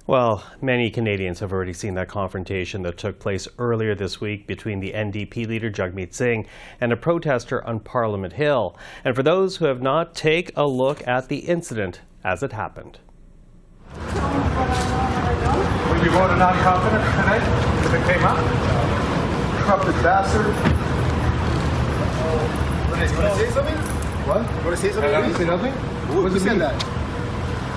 Well, many Canadians have already seen that confrontation that took place earlier this week between the NDP Leader Jagmeet Singh and a protester on Parliament Hill. And for those who have not, take a look at the incident as it happened. Would you vote a non-confidence tonight if it came up? Corrupted bastard. Want to say something? What? Want to say something? I didn't say nothing. Who said that?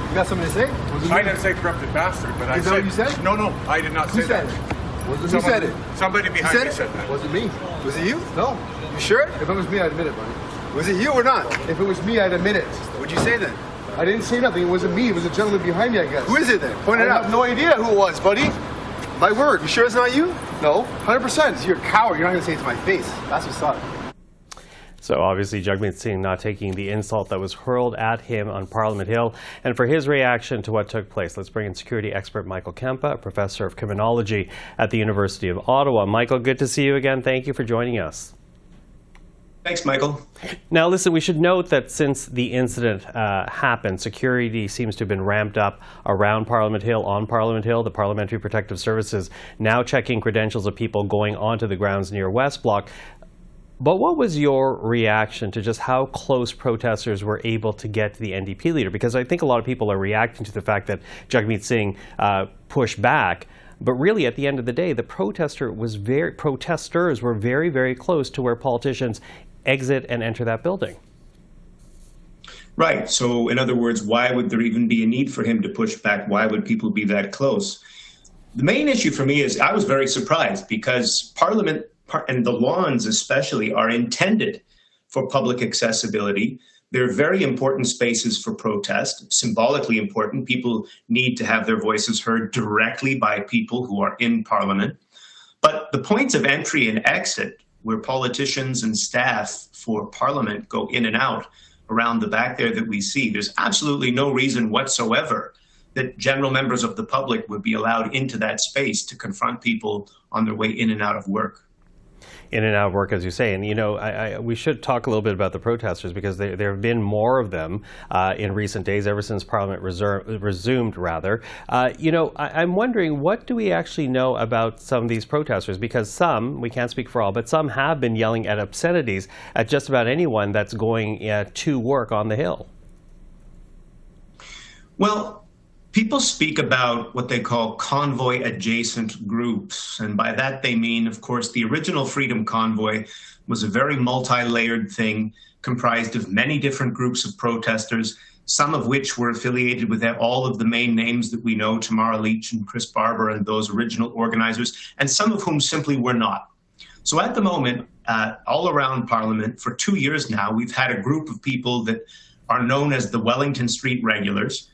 You got something to say? I didn't say corrupted bastard, but I Is that what you said? No, I did not say Who said that. it? Who said it? Somebody behind me said that. Was it me? Was it you? No. You sure? If it was me, I'd admit it, buddy. Was it you or not? If it was me, I'd admit it. What'd you say then? I didn't say nothing. It wasn't me. It was a gentleman behind me, I guess. Who is it then? Point it I out. have no idea who it was, buddy. My word. You sure it's not you? No, 100%. You're a coward. You're not going to say it to my face. That's what's up. So obviously Jagmeet Singh not taking the insult that was hurled at him on Parliament Hill. And for his reaction to what took place, let's bring in security expert Michael Kempa, a professor of criminology at the University of Ottawa. Michael, good to see you again. Thank you for joining us. Thanks, Michael. Now, listen, we should note that since the incident happened, security seems to have been ramped up around Parliament Hill, on Parliament Hill. The Parliamentary Protective Services now checking credentials of people going onto the grounds near West Block. But what was your reaction to just how close protesters were able to get to the NDP leader? Because I think a lot of people are reacting to the fact that Jagmeet Singh pushed back. But really, at the end of the day, the protesters were very, very close to where politicians exit and enter that building. Right. So, in other words, why would there even be a need for him to push back? Why would people be that close? The main issue for me is I was very surprised because Parliament and the lawns especially are intended for public accessibility. They're very important spaces for protest, symbolically important. People need to have their voices heard directly by people who are in Parliament. But the points of entry and exit, where politicians and staff for Parliament go in and out around the back there that we see, there's absolutely no reason whatsoever that general members of the public would be allowed into that space to confront people on their way in and out of work. In and out of work, as you say. And, you know, we should talk a little bit about the protesters because there have been more of them in recent days, ever since Parliament resumed. You know, I'm wondering, what do we actually know about some of these protesters? Because some, we can't speak for all, but some have been yelling at obscenities at just about anyone that's going to work on the Hill. Well, people speak about what they call convoy-adjacent groups, and by that they mean, of course, the original Freedom Convoy was a very multi-layered thing comprised of many different groups of protesters, some of which were affiliated with all of the main names that we know, Tamara Leach and Chris Barber and those original organizers, and some of whom simply were not. So at the moment, all around Parliament, for 2 years now, we've had a group of people that are known as the Wellington Street Regulars.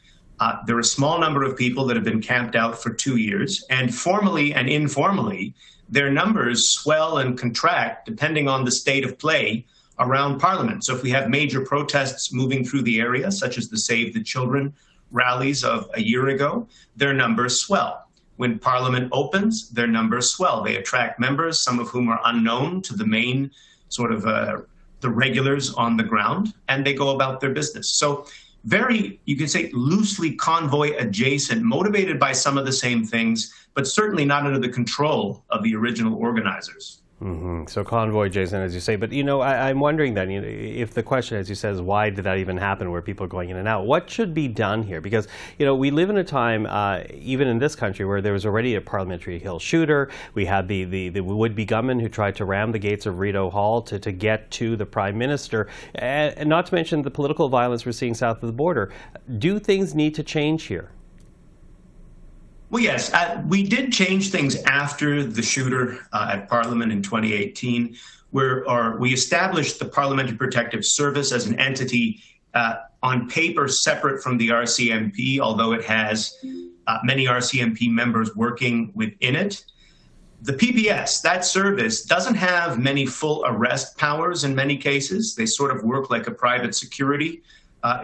There are a small number of people that have been camped out for 2 years, and formally and informally, their numbers swell and contract depending on the state of play around Parliament. So if we have major protests moving through the area, such as the Save the Children rallies of a year ago, their numbers swell. When Parliament opens, their numbers swell. They attract members, some of whom are unknown to the main sort of the regulars on the ground, and they go about their business. So very, you could say, loosely convoy adjacent, motivated by some of the same things, but certainly not under the control of the original organizers. Mm-hmm. So convoy, Jason, as you say. But, you know, I'm wondering then, you know, if the question, as you said, is why did that even happen, where people are going in and out? What should be done here? Because, you know, we live in a time, even in this country, where there was already a Parliamentary Hill shooter. We had the would-be gunman who tried to ram the gates of Rideau Hall to get to the Prime Minister. And not to mention the political violence we're seeing south of the border. Do things need to change here? Well, yes, we did change things after the shooter at Parliament in 2018, where we established the Parliamentary Protective Service as an entity on paper separate from the RCMP, although it has many RCMP members working within it. The PPS, that service, doesn't have many full arrest powers in many cases. They sort of work like a private security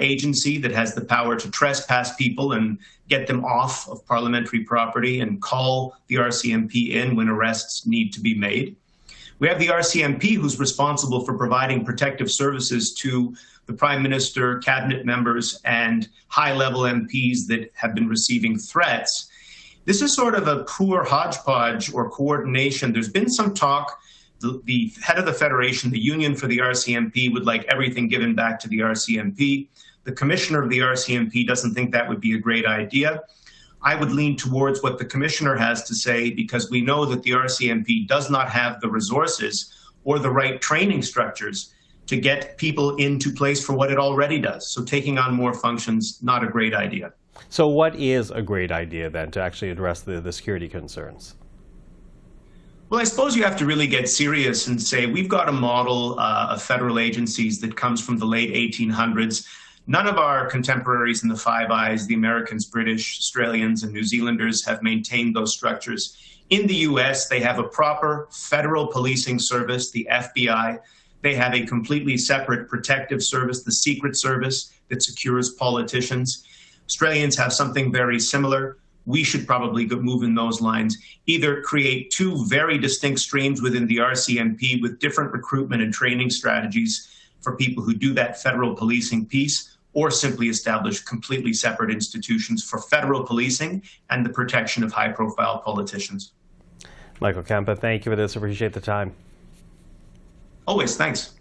agency that has the power to trespass people and get them off of parliamentary property and call the RCMP in when arrests need to be made. We have the RCMP, who's responsible for providing protective services to the Prime Minister, cabinet members, and high-level MPs that have been receiving threats. This is sort of a poor hodgepodge or coordination. There's been some talk. The head of the Federation, the union for the RCMP, would like everything given back to the RCMP. The commissioner of the RCMP doesn't think that would be a great idea. I would lean towards what the commissioner has to say, because we know that the RCMP does not have the resources or the right training structures to get people into place for what it already does. So taking on more functions, not a great idea. So what is a great idea then to actually address the security concerns? Well, I suppose you have to really get serious and say we've got a model of federal agencies that comes from the late 1800s. None of our contemporaries in the Five Eyes, the Americans, British, Australians, and New Zealanders, have maintained those structures. In the US, they have a proper federal policing service, the FBI. They have a completely separate protective service, the Secret Service, that secures politicians. Australians have something very similar. We should probably move in those lines. Either create two very distinct streams within the RCMP with different recruitment and training strategies for people who do that federal policing piece, or simply establish completely separate institutions for federal policing and the protection of high-profile politicians. Michael Kempa, thank you for this. Appreciate the time. Always, thanks.